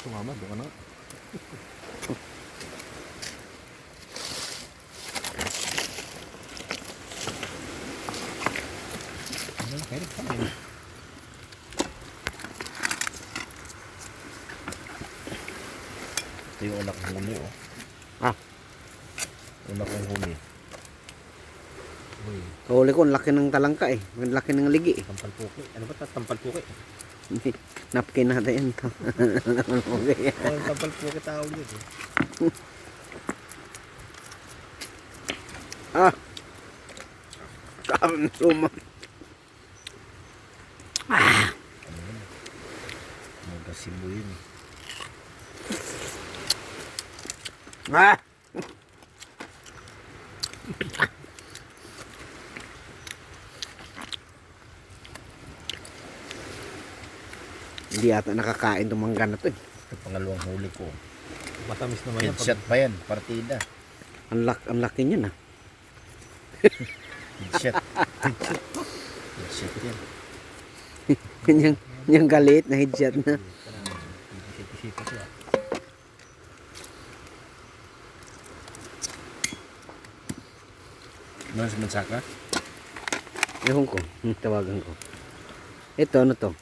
sumama, doon ka na. Pwede ka rin. Ito yung una kong huli, oh. Ah. Una kong huli. Uy, Kahuli ko, ang laki ng talangka eh. Ang laki ng ligi eh. tampal puki. Ano ba ito? Tampal puki. Napkin natin ito. Okay. Oh, tampal puki tawag yun, eh. Ah. Karon suma. Ah. Ano yun? Magkasibo yun, eh. Ah. Hindi ata nakakain itong mangga na to eh. Ito pangalawang huli ko. Matamis naman yan. Headshot pa yan, partida. Ang laki niyan ah. Headshot. Headshot yan. yung galit na headshot na. Isip-isip siya. Ano sa mansaka? Ewan ko, tawagan ko. Ito, ano to?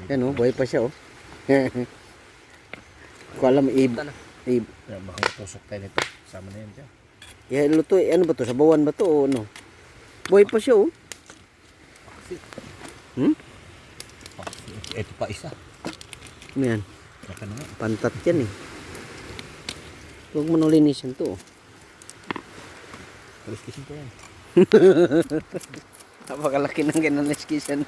Yan oh, buhay pa siya oh. Ko alam, Kaya baka matusok tayo nito. Sama na yan dyan. yan luto, ano ba to? Sabawan ba to o ano? Buhay pa siya oh. Hmm? Ito pa isa. Ano yan? Baka na nga. Pantat yan eh. Huwag mo nang linisin to oh. Kaliskisin ko yan. Napakalaki ng kinaliskisan.